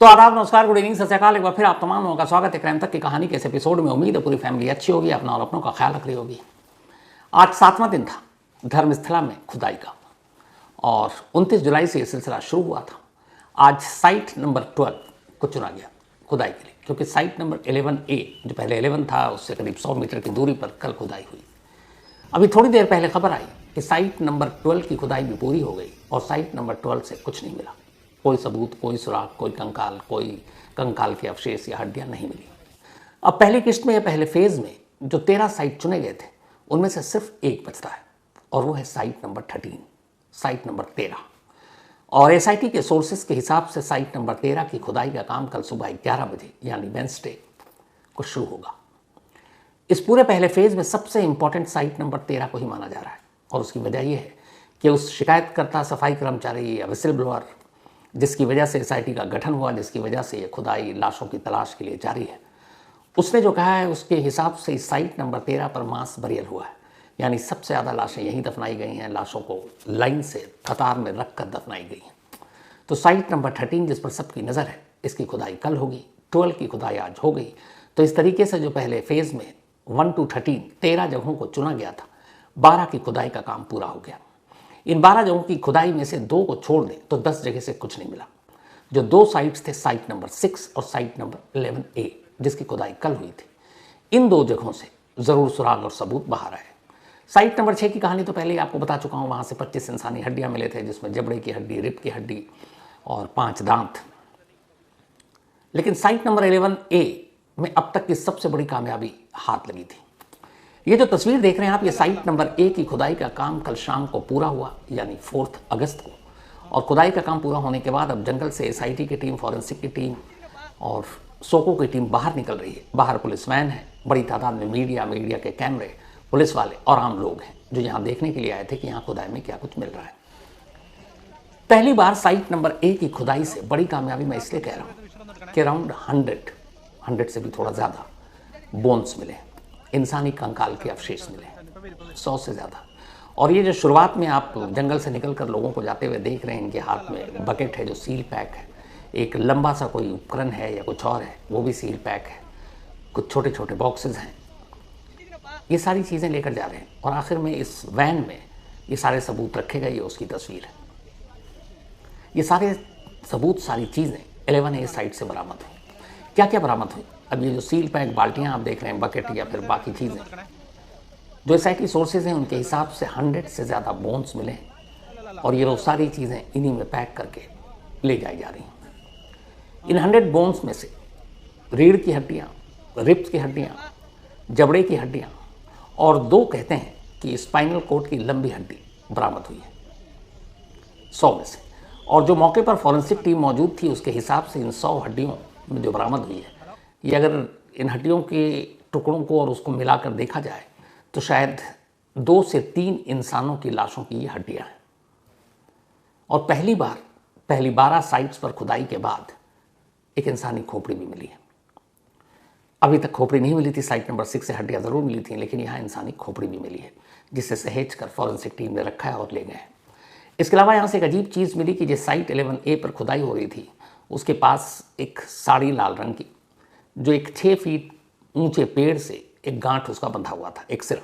तो आदाब, नमस्कार, गुड इवनिंग, सत श्री अकाल। एक बार फिर आप तमाम लोगों का स्वागत है क्राइम तक की कहानी के इस एपिसोड में। उम्मीद है पूरी फैमिली अच्छी होगी, अपना और अपनों का ख्याल रख रही होगी। आज 7वां दिन था धर्मस्थला में खुदाई का और 29 जुलाई से यह सिलसिला शुरू हुआ था। आज साइट नंबर 12 को चुना गया खुदाई के लिए, क्योंकि साइट नंबर 11A जो पहले 11 था उससे करीब 100 मीटर की दूरी पर कल खुदाई हुई। अभी थोड़ी देर पहले खबर आई कि साइट नंबर 12 की खुदाई भी पूरी हो गई और साइट नंबर 12 से कुछ नहीं मिला। कोई सबूत, कोई सुराग, कोई कंकाल के अवशेष या हड्डियां नहीं मिली। अब पहली किस्त में या पहले फेज में जो 13 साइट चुने गए थे उनमें से सिर्फ एक बचता है और वो है साइट नंबर 13, साइट नंबर 13। और एसआईटी के सोर्सेस के हिसाब से साइट नंबर 13 की खुदाई का काम कल सुबह 11 बजे यानी वेडनेसडे को शुरू होगा। इस पूरे पहले फेज में सबसे इंपॉर्टेंट साइट नंबर 13 को ही माना जा रहा है और उसकी वजह यह है कि उस शिकायतकर्ता, सफाई कर्मचारी या विसिल ब्लोअर जिसकी वजह से एसआईटी का गठन हुआ, जिसकी वजह से ये खुदाई लाशों की तलाश के लिए जारी है, उसने जो कहा है उसके हिसाब से इस साइट नंबर 13 पर मास बरियर हुआ है, यानी सबसे ज़्यादा लाशें यहीं दफनाई गई हैं। लाशों को लाइन से कतार में रख कर दफनाई गई हैं। तो साइट नंबर 13 जिस पर सबकी नज़र है, इसकी खुदाई कल होगी। 12 की खुदाई आज हो गई। तो इस तरीके से जो पहले फेज़ में 1 to 13 जगहों को चुना गया था, 12 की खुदाई का काम पूरा हो गया। इन 12 जगहों की खुदाई में से 2 को छोड़ दें तो 10 जगह से कुछ नहीं मिला। जो 2 साइट्स थे, साइट नंबर 6 और साइट नंबर 11A, जिसकी खुदाई कल हुई थी, इन 2 जगहों से ज़रूर सुराग और सबूत बाहर आए। साइट नंबर 6 की कहानी तो पहले ही आपको बता चुका हूँ। वहाँ से 25 इंसानी हड्डियाँ मिले थे, जिसमें जबड़े की हड्डी, रिब की हड्डी और 5 दांत। लेकिन साइट नंबर 11A में अब तक की सबसे बड़ी कामयाबी हाथ लगी थी। ये जो तस्वीर देख रहे हैं आप, ये साइट नंबर 1 की खुदाई का काम कल शाम को पूरा हुआ, यानी 4 अगस्त को। और खुदाई का काम पूरा होने के बाद अब जंगल से एसआईटी की टीम, फॉरेंसिक की टीम और सोको की टीम बाहर निकल रही है। बाहर पुलिस वैन है, बड़ी तादाद में मीडिया के कैमरे, पुलिस वाले और आम लोग हैं जो यहाँ देखने के लिए आए थे कि यहाँ खुदाई में क्या कुछ मिल रहा है। पहली बार साइट नंबर 1 की खुदाई से बड़ी कामयाबी मैं इसलिए कह रहा हूँ कि अराउंड 100 से भी थोड़ा ज़्यादा बोन्स मिले, इंसानी कंकाल के अवशेष मिले, 100 से ज़्यादा। और ये जो शुरुआत में आप जंगल से निकलकर लोगों को जाते हुए देख रहे हैं, इनके हाथ में बकेट है जो सील पैक है, एक लंबा सा कोई उपकरण है या कुछ और है वो भी सील पैक है, कुछ छोटे छोटे बॉक्सेस हैं, ये सारी चीज़ें लेकर जा रहे हैं। और आखिर में इस वैन में ये सारे सबूत रखे गए, ये उसकी तस्वीर है। ये सारे सबूत, सारी चीज़ें 11A साइट से बरामद हुई। क्या क्या बरामद हुई? अब ये जो सील पैक बाल्टियाँ आप देख रहे हैं, बकेट या फिर बाकी चीज़ें, जो एसआईटी सोर्सेज हैं उनके हिसाब से 100 से ज़्यादा बोन्स मिले हैं और ये वो सारी चीज़ें इन्हीं में पैक करके ले जाई जा रही हैं। इन 100 बोन्स में से रीढ़ की हड्डियाँ, रिब्स की हड्डियाँ, जबड़े की हड्डियाँ और 2 कहते हैं कि स्पाइनल कॉर्ड की लंबी हड्डी बरामद हुई है 100 में से। और जो मौके पर फॉरेंसिक टीम मौजूद थी उसके हिसाब से इन 100 हड्डियों में जो बरामद हुई है, ये अगर इन हड्डियों के टुकड़ों को और उसको मिलाकर देखा जाए तो शायद 2 से 3 इंसानों की लाशों की ये हड्डियाँ हैं। और पहली 12 साइट्स पर खुदाई के बाद एक इंसानी खोपड़ी भी मिली है। अभी तक खोपड़ी नहीं मिली थी, साइट नंबर 6 से हड्डियाँ ज़रूर मिली थी, लेकिन यहाँ इंसानी खोपड़ी भी मिली है, जिसे सहेज कर फॉरेंसिक टीम ने रखा है और ले गए हैं। इसके अलावा यहाँ से एक अजीब चीज़ मिली कि जिस साइट 11A पर खुदाई हो रही थी उसके पास एक साड़ी लाल रंग की, जो एक 6 फीट ऊंचे पेड़ से एक गांठ उसका बंधा हुआ था, एक सिरा,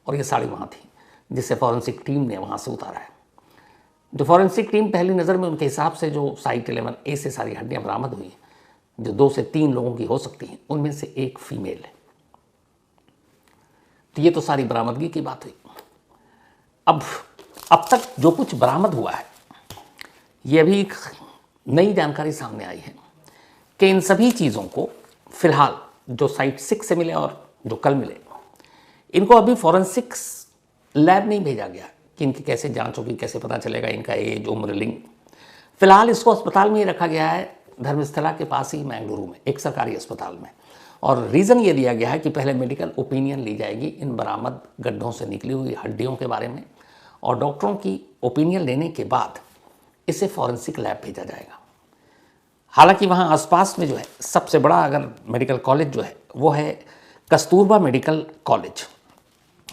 और ये साड़ी वहाँ थी जिसे फॉरेंसिक टीम ने वहाँ से उतारा है। जो फॉरेंसिक टीम पहली नज़र में उनके हिसाब से जो साइट 11A से सारी हड्डियाँ बरामद हुई, जो 2 से 3 लोगों की हो सकती हैं, उनमें से एक फीमेल है। तो ये तो सारी बरामदगी की बात हुई। अब तक जो कुछ बरामद हुआ है, ये अभी एक नई जानकारी सामने आई है कि इन सभी चीज़ों को फिलहाल जो साइट 6 से मिले और जो कल मिले, इनको अभी फॉरेंसिक्स लैब नहीं भेजा गया कि इनकी कैसे जांच होगी, कैसे पता चलेगा इनका एज, उम्र, लिंग। फिलहाल इसको अस्पताल में ही रखा गया है, धर्मस्थला के पास ही मैंगलुरु में एक सरकारी अस्पताल में। और रीज़न ये दिया गया है कि पहले मेडिकल ओपिनियन ली जाएगी इन बरामद गड्ढों से निकली हुई हड्डियों के बारे में, और डॉक्टरों की ओपिनियन लेने के बाद इसे फॉरेंसिक लैब भेजा जाएगा। हालांकि वहाँ आसपास में जो है सबसे बड़ा अगर मेडिकल कॉलेज जो है वो है कस्तूरबा मेडिकल कॉलेज,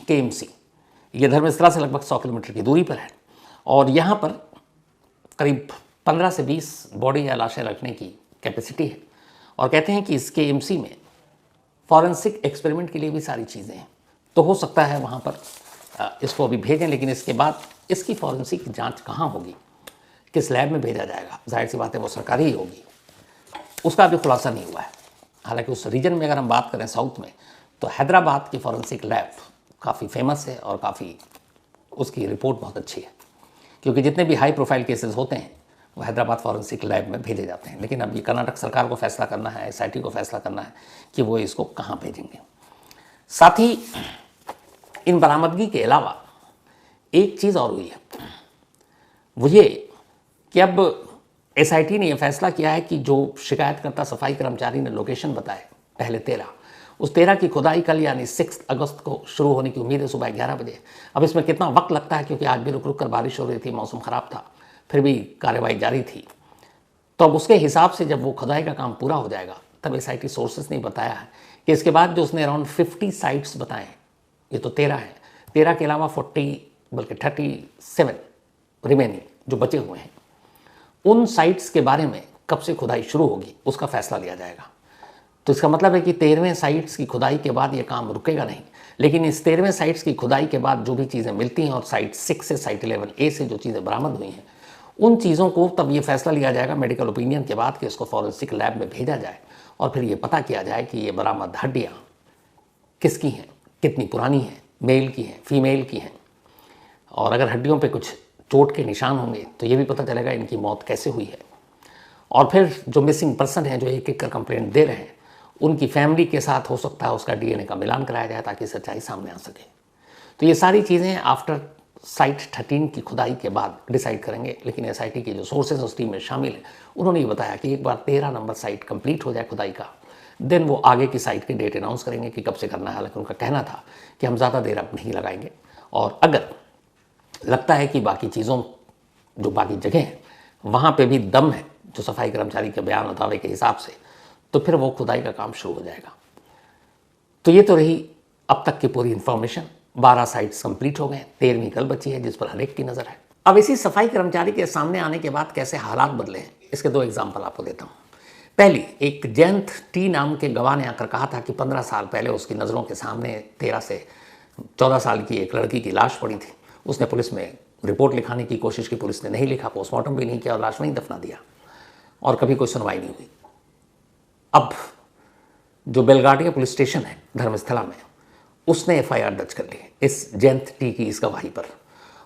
KMC। ये धर्मस्थला से लगभग 100 किलोमीटर की दूरी पर है और यहाँ पर करीब 15 से 20 बॉडी या लाशें रखने की कैपेसिटी है, और कहते हैं कि इसके एमसी में फॉरेंसिक एक्सपेरिमेंट के लिए भी सारी चीज़ें हैं। तो हो सकता है वहाँ पर इसको अभी भेजें, लेकिन इसके बाद इसकी फॉरेंसिक जांच कहाँ होगी, किस लैब में भेजा जाएगा, जाहिर सी बात है वो सरकारी ही होगी, उसका अभी खुलासा नहीं हुआ है। हालांकि उस रीजन में अगर हम बात करें साउथ में, तो हैदराबाद की फॉरेंसिक लैब काफ़ी फेमस है और काफ़ी उसकी रिपोर्ट बहुत अच्छी है, क्योंकि जितने भी हाई प्रोफाइल केसेस होते हैं वो हैदराबाद फॉरेंसिक लैब में भेजे जाते हैं। लेकिन अब ये कर्नाटक सरकार को फैसला करना है, SIT को फैसला करना है कि वो इसको कहाँ भेजेंगे। साथ ही इन बरामदगी के अलावा एक चीज़ और हुई है, वो ये कि अब SIT ने यह फैसला किया है कि जो शिकायतकर्ता सफाई कर्मचारी ने लोकेशन बताए पहले 13, उस 13 की खुदाई कल यानी 6 अगस्त को शुरू होने की उम्मीद है सुबह 11 बजे। अब इसमें कितना वक्त लगता है, क्योंकि आज भी रुक रुक कर बारिश हो रही थी, मौसम ख़राब था, फिर भी कार्रवाई जारी थी। तो अब उसके हिसाब से जब वो खुदाई का काम पूरा हो जाएगा, तब SIT सोर्सेस ने बताया है कि इसके बाद जो उसने अराउंड 50 साइट्स बताए, ये तो 13 हैं, 13 के अलावा 40 बल्कि 37 रिमेनिंग जो बचे हुए हैं, उन साइट्स के बारे में कब से खुदाई शुरू होगी उसका फैसला लिया जाएगा। तो इसका मतलब है कि 13वें साइट्स की खुदाई के बाद ये काम रुकेगा नहीं, लेकिन इस 13वें साइट्स की खुदाई के बाद जो भी चीज़ें मिलती हैं और साइट 6 से साइट 11A से जो चीज़ें बरामद हुई हैं, उन चीज़ों को तब ये फैसला लिया जाएगा मेडिकल ओपिनियन के बाद कि इसको फॉरेंसिक लैब में भेजा जाए और फिर ये पता किया जाए कि ये बरामद हड्डियाँ किसकी हैं, कितनी पुरानी हैं, मेल की हैं, फीमेल की हैं, और अगर हड्डियों पे कुछ चोट के निशान होंगे तो ये भी पता चलेगा इनकी मौत कैसे हुई है। और फिर जो मिसिंग पर्सन हैं जो एक एक कर कंप्लेंट दे रहे हैं, उनकी फैमिली के साथ हो सकता है उसका DNA का मिलान कराया जाए ताकि सच्चाई सामने आ सके। तो ये सारी चीज़ें आफ्टर साइट 13 की खुदाई के बाद डिसाइड करेंगे। लेकिन SIT के जो सोर्सेज उस टीम में शामिल हैं, उन्होंने ये बताया कि एक बार 13 नंबर साइट कंप्लीट हो जाए खुदाई का, देन वो आगे की साइट की डेट अनाउंस करेंगे कि कब से करना है। हालांकि उनका कहना था कि हम ज़्यादा देर अब नहीं लगाएंगे, और अगर लगता है कि बाकी चीज़ों जो बाकी जगह हैं वहाँ पे भी दम है जो सफाई कर्मचारी के बयान और दावे के हिसाब से, तो फिर वो खुदाई का काम शुरू हो जाएगा। तो ये तो रही अब तक की पूरी इन्फॉर्मेशन। 12 साइट्स कंप्लीट हो गए, 13वीं कल बची है जिस पर हर एक की नज़र है। अब इसी सफाई कर्मचारी के सामने आने के बाद कैसे हालात बदले हैं, इसके 2 एग्जाम्पल आपको देता हूँ। पहली, एक जयंत T नाम के गवाह ने आकर कहा था कि 15 साल पहले उसकी नज़रों के सामने 13 से 14 साल की एक लड़की की लाश पड़ी थी। उसने पुलिस में रिपोर्ट लिखाने की कोशिश की, पुलिस ने नहीं लिखा, पोस्टमार्टम भी नहीं किया और लाश वहीं दफना दिया, और कभी कोई सुनवाई नहीं हुई। अब जो बेलगाडिया पुलिस स्टेशन है धर्मस्थला में, उसने FIR दर्ज कर ली इस जयंत T की इस गवाही पर,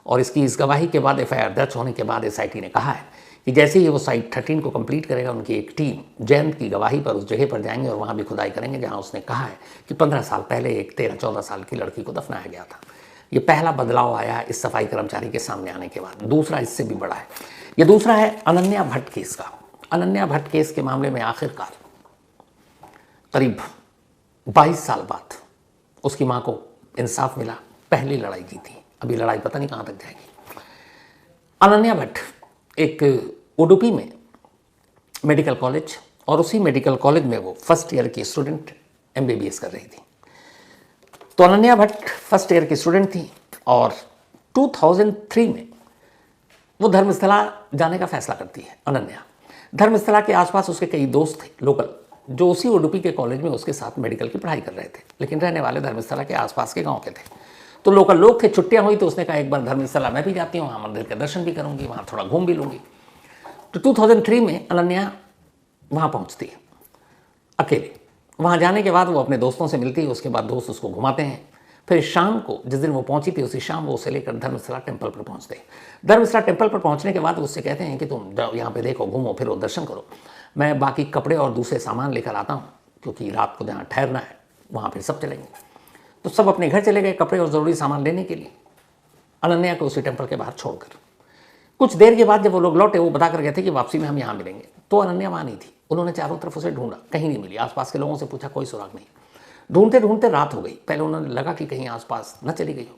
और इसकी इस गवाही के बाद FIR दर्ज होने के बाद SIT ने कहा है कि जैसे ही वो साइट 13 को कंप्लीट करेगा, उनकी एक टीम जयंत की गवाही पर उस जगह पर जाएंगे और वहाँ भी खुदाई करेंगे जहाँ उसने कहा है कि 15 साल पहले एक 13-14 साल की लड़की को दफनाया गया था। ये पहला बदलाव आया है इस सफाई कर्मचारी के सामने आने के बाद। दूसरा इससे भी बड़ा है, ये दूसरा है अनन्या भट्ट केस का। अनन्या भट्ट केस के मामले में आखिरकार करीब 22 साल बाद उसकी मां को इंसाफ मिला, पहली लड़ाई जीती। अभी लड़ाई पता नहीं कहां तक जाएगी। अनन्या भट्ट एक उडुपी में मेडिकल कॉलेज, और उसी मेडिकल कॉलेज में वो फर्स्ट ईयर की स्टूडेंट MBBS कर रही थी। तो अनन्या भट्ट फर्स्ट ईयर की स्टूडेंट थी और 2003 में वो धर्मस्थला जाने का फैसला करती है। अनन्या धर्मस्थला के आसपास उसके कई दोस्त थे लोकल, जो उसी उडुपी के कॉलेज में उसके साथ मेडिकल की पढ़ाई कर रहे थे, लेकिन रहने वाले धर्मस्थला के आसपास के गांव के थे। तो लोकल लोग थे, छुट्टियां हुई तो उसने कहा एक बार धर्मस्थला मैं भी जाती हूँ, वहाँ मंदिर के दर्शन भी करूँगी, वहाँ थोड़ा घूम भी लूँगी। तो 2003 में अनन्या वहाँ पहुँचती है अकेले। वहाँ जाने के बाद वो अपने दोस्तों से मिलती है, उसके बाद दोस्त उसको घुमाते हैं। फिर शाम को, जिस दिन वो पहुंची थी, उसी शाम वो उसे लेकर धर्मस्थला टेम्पल पर पहुंचते हैं। धर्मस्थला टेम्पल पर पहुंचने के बाद उससे कहते हैं कि तुम जाओ यहाँ पे, देखो, घूमो फिरो, दर्शन करो, मैं बाकी कपड़े और दूसरे सामान लेकर आता हूँ, क्योंकि रात को जहाँ ठहरना है वहाँ फिर सब चलेंगे। तो सब अपने घर चले गए कपड़े और ज़रूरी सामान लेने के लिए, अनन्या को उसी टेम्पल के बाहर छोड़कर। कुछ देर के बाद जब वो लोग लौटे, वो बता कर गए थे कि वापसी में हम यहाँ मिलेंगे। तो अनन्या वहाँ नहीं थी। उन्होंने चारों तरफ उसे ढूंढा, कहीं नहीं मिली। आसपास के लोगों से पूछा, कोई सुराग नहीं। ढूंढते ढूंढते रात हो गई। पहले उन्होंने लगा कि कहीं आसपास न चली गई हो,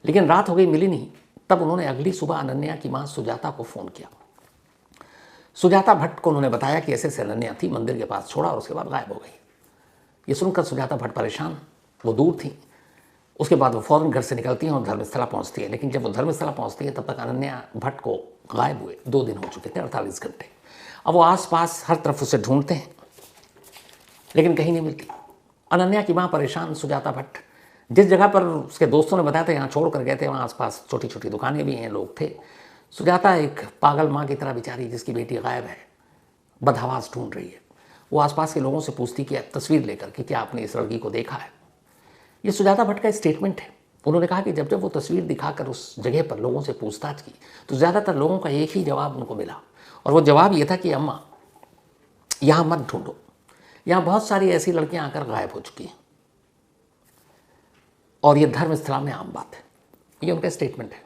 लेकिन रात हो गई, मिली नहीं। तब उन्होंने अगली सुबह अनन्या की माँ सुजाता को फ़ोन किया। सुजाता भट्ट को उन्होंने बताया कि ऐसे अनन्या थी, मंदिर के पास छोड़ा और उसके बाद गायब हो गई। ये सुनकर सुजाता भट्ट परेशान, वो दूर थी। उसके बाद वो फ़ौरन घर से निकलती हैं और धर्मस्थला पहुंचती है। लेकिन जब वो धर्मस्थला पहुंचती है तब तक अनन्या भट्ट को गायब हुए 2 दिन हो चुके थे, 48 घंटे। अब वो आसपास हर तरफ उसे ढूंढते हैं लेकिन कहीं नहीं मिलती। अनन्या की माँ परेशान, सुजाता भट्ट जिस जगह पर उसके दोस्तों ने बताया था यहाँ छोड़ कर गए थे, वहाँ आसपास छोटी छोटी दुकानें भी हैं, लोग थे। सुजाता एक पागल माँ की तरह बेचारी, जिसकी बेटी गायब है, बदहवास ढूंढ रही है। वो आसपास के लोगों से पूछती कि तस्वीर लेकर कि क्या आपने इस लड़की को देखा है। ये सुजाता भट्ट का स्टेटमेंट है। उन्होंने कहा कि जब जब वो तस्वीर दिखाकर उस जगह पर लोगों से पूछताछ की तो ज़्यादातर लोगों का एक ही जवाब उनको मिला, और वो जवाब ये था कि अम्मा यहाँ मत ढूंढो, यहाँ बहुत सारी ऐसी लड़कियाँ आकर गायब हो चुकी हैं और ये धर्मस्थला में आम बात है। ये उनका स्टेटमेंट है।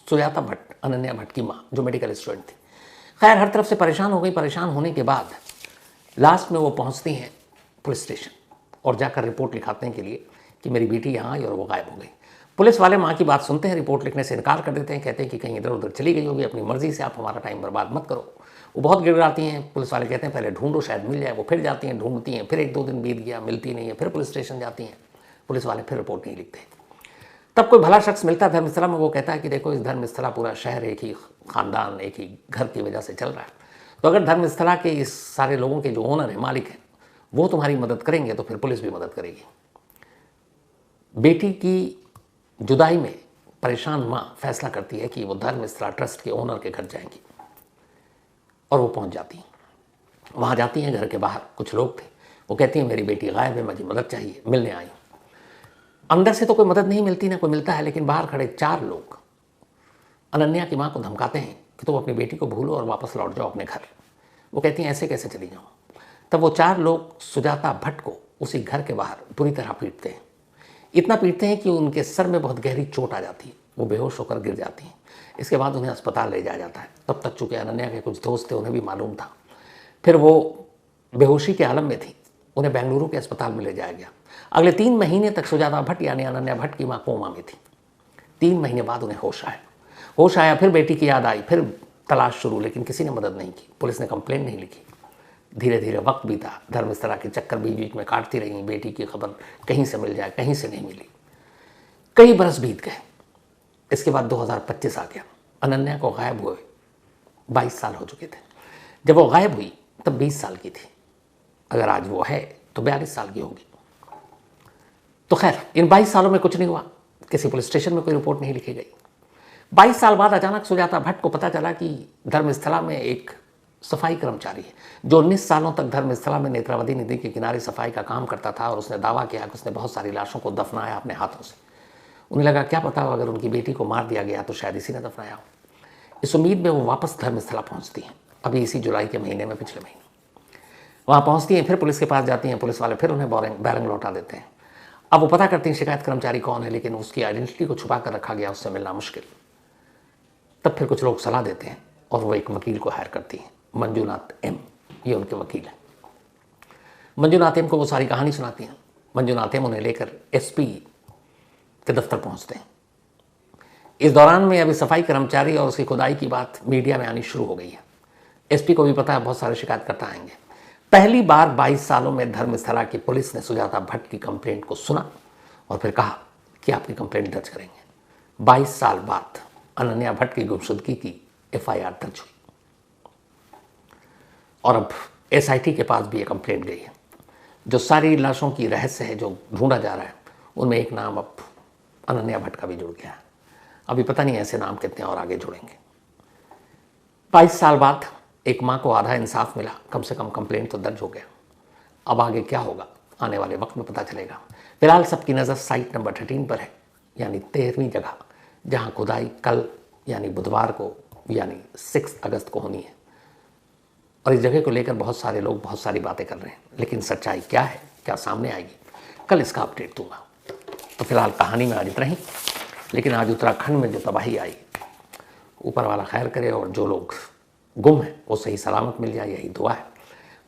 सुजाता भट्ट, अनन्या भट्ट की माँ, जो मेडिकल स्टूडेंट थी। खैर हर तरफ से परेशान हो गई। परेशान होने के बाद लास्ट में वो पहुँचती हैं पुलिस स्टेशन और जाकर रिपोर्ट लिखाते हैं के लिए कि मेरी बेटी यहाँ आई और वो गायब हो गई। पुलिस वाले माँ की बात सुनते हैं, रिपोर्ट लिखने से इनकार कर देते हैं, कहते हैं कि कहीं इधर उधर चली गई होगी, अपनी मर्जी से, आप हमारा टाइम बर्बाद मत करो। वो बहुत गिड़गिड़ाती हैं। पुलिस वाले कहते हैं पहले ढूंढो, शायद मिल जाए। वो फिर जाती हैं, ढूंढती हैं, फिर 1-2 दिन बीत गया, मिलती नहीं है, फिर पुलिस स्टेशन जाती हैं। पुलिस वाले फिर रिपोर्ट नहीं लिखते। तब कोई भला शख्स मिलता है धर्मस्थला में, वो कहता है कि देखो इस धर्मस्थला पूरा शहर एक ही ख़ानदान, एक ही घर की वजह से चल रहा है, तो अगर धर्मस्थला के इस सारे लोगों के जो ओनर हैं, मालिक हैं, वो तुम्हारी मदद करेंगे तो फिर पुलिस भी मदद करेगी। बेटी की जुदाई में परेशान माँ फैसला करती है कि वो धर्मस्थला ट्रस्ट के ओनर के घर जाएंगी और वो पहुंच जाती हैं। वहाँ जाती हैं, घर के बाहर कुछ लोग थे। वो कहती हैं मेरी बेटी गायब है, मुझे मदद चाहिए, मिलने आई। अंदर से तो कोई मदद नहीं मिलती, ना कोई मिलता है, लेकिन बाहर खड़े 4 लोग अनन्या की माँ को धमकाते हैं कि तुम अपनी बेटी को भूलो और वापस लौट जाओ अपने घर। वो कहती हैं ऐसे कैसे चली जाऊँ। तब वो 4 लोग सुजाता भट्ट को उसी घर के बाहर बुरी तरह पीटते हैं। इतना पीटते हैं कि उनके सर में बहुत गहरी चोट आ जाती है, वो बेहोश होकर गिर जाती हैं। इसके बाद उन्हें अस्पताल ले जाया जाता है। तब तक चूँकि अनन्या के कुछ दोस्त थे, उन्हें भी मालूम था। फिर वो बेहोशी के आलम में थी, उन्हें बेंगलुरु के अस्पताल में ले जाया गया। अगले 3 महीने तक सुजाता भट्ट यानी अनन्या भट्ट की माँ कोमा में थी। 3 महीने बाद उन्हें होश आया, फिर बेटी की याद आई, फिर तलाश शुरू, लेकिन किसी ने मदद नहीं की। पुलिस ने कंप्लेंट नहीं लिखी। धीरे धीरे वक्त बीता, धर्मस्थला के चक्कर बीच बीच में काटती रही। बेटी की खबर कहीं से मिल जाए, कहीं से नहीं मिली। कई बरस बीत गए। इसके बाद 2025 आ गया। अनन्या को गायब हुए 22 साल हो चुके थे। जब वो गायब हुई तब 20 साल की थी। अगर आज वो है तो 42 साल की होगी। तो खैर इन 22 सालों में कुछ नहीं हुआ, किसी पुलिस स्टेशन में कोई रिपोर्ट नहीं लिखी गई। 22 साल बाद अचानक सुजाता भट्ट को पता चला कि धर्मस्थला में एक सफाई कर्मचारी है जो 19 सालों तक धर्मस्थला में नेत्रावती नदी के किनारे सफाई का काम करता था, और उसने दावा किया कि उसने बहुत सारी लाशों को दफनाया अपने हाथों से। उन्हें लगा क्या पता अगर उनकी बेटी को मार दिया गया तो शायद इसी ने दफनाया हो। इस उम्मीद में वो वापस धर्मस्थला पहुंचती हैं, अभी इसी जुलाई के महीने में, पिछले महीने वहाँ पहुँचती हैं। फिर पुलिस के पास जाती हैं, पुलिस वाले फिर उन्हें बैरंग लौटा देते हैं। अब वो पता करती हैं शिकायत कर्मचारी कौन है, लेकिन उसकी आइडेंटिटी को छुपा कर रखा गया, उससे मिलना मुश्किल। तब फिर कुछ लोग सलाह देते हैं और वो एक वकील को हायर करती हैं, मंजूनाथ एम, ये उनके वकील हैं। मंजूनाथ एम को वो सारी कहानी सुनाती हैं। मंजूनाथ एम उन्हें लेकर एसपी के दफ्तर पहुंचते हैं। इस दौरान में अभी सफाई कर्मचारी और उसकी खुदाई की बात मीडिया में आनी शुरू हो गई है। एसपी को भी पता है बहुत सारे शिकायतकर्ता आएंगे। पहली बार 22 सालों में धर्मस्थला की पुलिस ने सुजाता भट्ट की कंप्लेंट को सुना और फिर कहा कि आपकी कंप्लेंट दर्ज करेंगे। 22 साल बाद अनन्या भट्ट की गुमशुदगी की एफआईआर दर्ज हुई और अब एसआईटी के पास भी ये कंप्लेंट गई है। जो सारी लाशों की रहस्य है जो ढूंढा जा रहा है, उनमें एक नाम अब अनन्या भट्ट का भी जुड़ गया है। अभी पता नहीं ऐसे नाम कितने और आगे जुड़ेंगे। 22 साल बाद एक माँ को आधा इंसाफ मिला, कम से कम कंप्लेंट तो दर्ज हो गया। अब आगे क्या होगा आने वाले वक्त में पता चलेगा। फिलहाल सबकी नज़र साइट नंबर 13 पर है, यानी 13वीं जगह जहाँ खुदाई कल यानी बुधवार को यानी 6 अगस्त को होनी है। और इस जगह को लेकर बहुत सारे लोग बहुत सारी बातें कर रहे हैं, लेकिन सच्चाई क्या है, क्या सामने आएगी, कल इसका अपडेट दूंगा। तो फिलहाल कहानी में आज इतना ही। लेकिन आज उत्तराखंड में जो तबाही आई, ऊपर वाला खैर करे और जो लोग गुम हैं वो सही सलामत मिल जाए, यही दुआ है।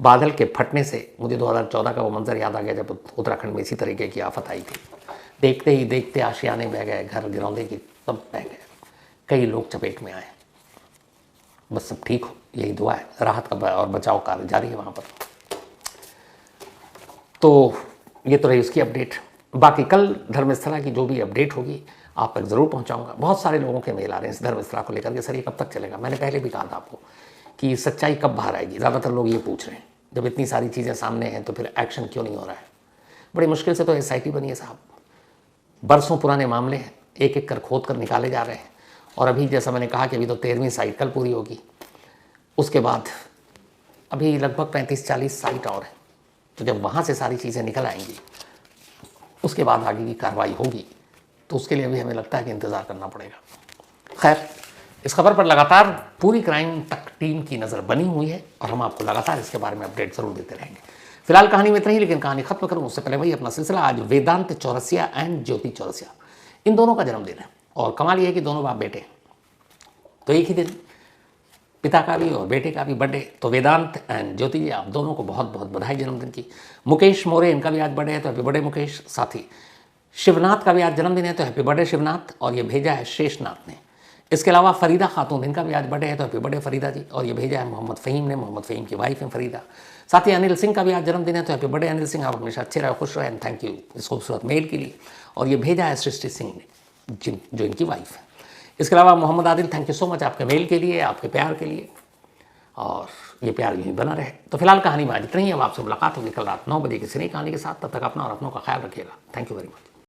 बादल के फटने से मुझे 2014 का वो मंजर याद आ गया जब उत्तराखंड में इसी तरीके की आफत आई थी। देखते ही देखते आशियाने बह गए, घर गिरौंदे की सब बह गए, कई लोग चपेट में आए। बस सब ठीक हो, यही दुआ है। राहत का और बचाव कार्य जारी है वहाँ पर। तो ये तो रही उसकी अपडेट। बाकी कल धर्मस्थला की जो भी अपडेट होगी आप तक ज़रूर पहुंचाऊंगा। बहुत सारे लोगों के मेल आ रहे हैं इस धर्मस्थला को लेकर के, सर ये कब तक चलेगा। मैंने पहले भी कहा था आपको कि सच्चाई कब बाहर आएगी। ज़्यादातर लोग ये पूछ रहे हैं, जब इतनी सारी चीज़ें सामने हैं तो फिर एक्शन क्यों नहीं हो रहा है। बड़ी मुश्किल से तो SIT बनी है साहब, बरसों पुराने मामले हैं, एक एक कर खोद कर निकाले जा रहे हैं। और अभी जैसा मैंने कहा कि अभी तो 13वीं साइट कल पूरी होगी, उसके बाद अभी लगभग 35-40 साइट और हैं। तो जब वहाँ से सारी चीज़ें निकल आएंगी उसके बाद आगे की कार्रवाई होगी, तो उसके लिए भी हमें लगता है कि इंतज़ार करना पड़ेगा। खैर, इस खबर पर लगातार पूरी क्राइम तक टीम की नज़र बनी हुई है और हम आपको लगातार इसके बारे में अपडेट ज़रूर देते रहेंगे। फिलहाल कहानी में इतना ही, लेकिन कहानी खत्म करूँ उससे पहले वही अपना सिलसिला। आज वेदांत चौरसिया एंड ज्योति चौरसिया, इन दोनों का जन्मदिन है। और कमाल ये है कि दोनों बाप बेटे हैं, तो एक ही दिन पिता का भी और बेटे का भी बर्थडे। तो वेदांत एंड ज्योति जी, आप दोनों को बहुत बहुत बधाई जन्मदिन की। मुकेश मौर्य, इनका भी आज बर्थडे है, तो हैप्पी बर्थडे मुकेश। साथ ही शिवनाथ का भी आज जन्मदिन है, तो हैप्पी बर्थडे शिवनाथ। और ये भेजा है शेषनाथ ने। इसके अलावा फरीदा खातून, इनका भी आज बर्थडे है, तो हैप्पी बर्थडे फरीदा जी। और ये भेजा है मोहम्मद फ़हीम ने, मोहम्मद फ़हीम की वाइफ है फरीदा। साथ ही अनिल सिंह का भी आज जन्मदिन है, तो हैप्पी बर्थडे अनिल सिंह, आप हमेशा अच्छे रहे, खुश रहे, एंड थैंक यू इस खूबसूरत मेल के लिए। और ये भेजा है सृष्टि सिंह ने, जो इनकी वाइफ है। इसके अलावा Mohammed Adil, thank you so much आपके मेल के लिए, आपके प्यार के लिए, और ये प्यार यहीं बना रहे। तो फिलहाल कहानी में आज इतना ही। अब आपसे मुलाकात होगी कल रात 9 बजे किसी नई कहानी के साथ। तब तक अपना और अपनों का ख्याल रखिएगा। Thank you very much.